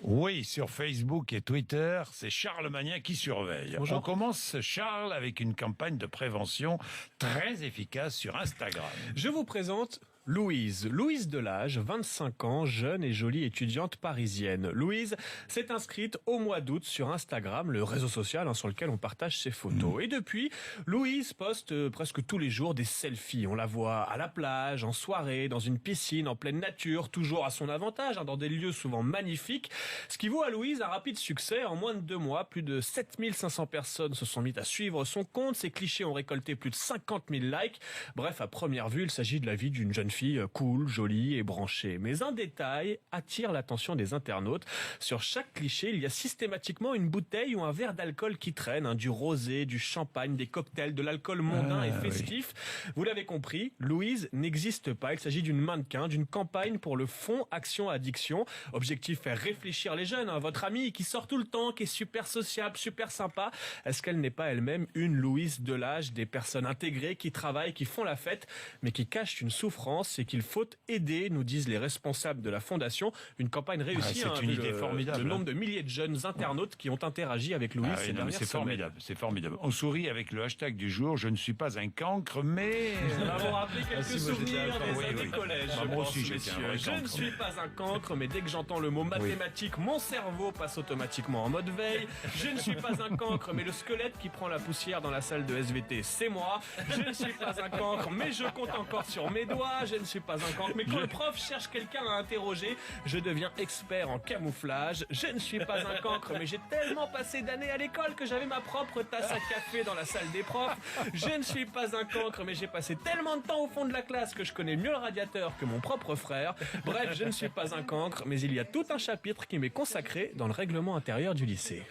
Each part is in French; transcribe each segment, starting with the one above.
Oui, sur Facebook et Twitter, c'est Charles Magnin qui surveille. Bonjour. On commence, Charles, avec une campagne de prévention très efficace sur Instagram. Je vous présente Louise. Louise Delage, 25 ans, jeune et jolie étudiante parisienne. Louise s'est inscrite au mois d'août sur Instagram, le réseau social sur lequel on partage ses photos. Et depuis, Louise poste presque tous les jours des selfies. On la voit à la plage, en soirée, dans une piscine, en pleine nature, toujours à son avantage, dans des lieux souvent magnifiques. Ce qui vaut à Louise un rapide succès. En moins de 2 mois, plus de 7500 personnes se sont mises à suivre son compte. Ses clichés ont récolté plus de 50 000 likes. Bref, à première vue, il s'agit de la vie d'une jeune fille cool, jolie et branchée. Mais un détail attire l'attention des internautes. Sur chaque cliché, il y a systématiquement une bouteille ou un verre d'alcool qui traîne, du rosé, du champagne, des cocktails, de l'alcool mondain et festif. Oui. Vous l'avez compris, Louise n'existe pas. Il s'agit d'une mannequin, d'une campagne pour le fonds Action Addiction. Objectif, faire réfléchir les jeunes. Votre amie qui sort tout le temps, qui est super sociable, super sympa. Est-ce qu'elle n'est pas elle-même une Louise Delage, des personnes intégrées qui travaillent, qui font la fête, mais qui cachent une souffrance et qu'il faut aider, nous disent les responsables de la fondation. Une campagne réussie. C'est une idée formidable. Le nombre de milliers de jeunes internautes qui ont interagi avec Louise ces dernières semaines. Formidable, c'est formidable. On sourit avec le hashtag du jour, je ne suis pas un cancre, mais... Nous avons rappelé quelques souvenirs des années collège. Moi aussi, j'étais un vrai Je ne cancre. suis pas un cancre, mais dès que j'entends le mot mathématique, mon cerveau passe automatiquement en mode veille. Je ne suis pas un cancre, mais le squelette qui prend la poussière dans la salle de SVT, c'est moi. Je ne suis pas un cancre, mais je compte encore sur mes doigts. Je ne suis pas un cancre, mais quand le prof cherche quelqu'un à interroger, je deviens expert en camouflage. Je ne suis pas un cancre, mais j'ai tellement passé d'années à l'école que j'avais ma propre tasse à café dans la salle des profs. Je ne suis pas un cancre, mais j'ai passé tellement de temps au fond de la classe que je connais mieux le radiateur que mon propre frère. Bref, je ne suis pas un cancre, mais il y a tout un chapitre qui m'est consacré dans le règlement intérieur du lycée.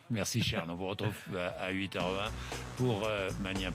Merci Charles, on vous retrouve à 8h20 pour Magnin.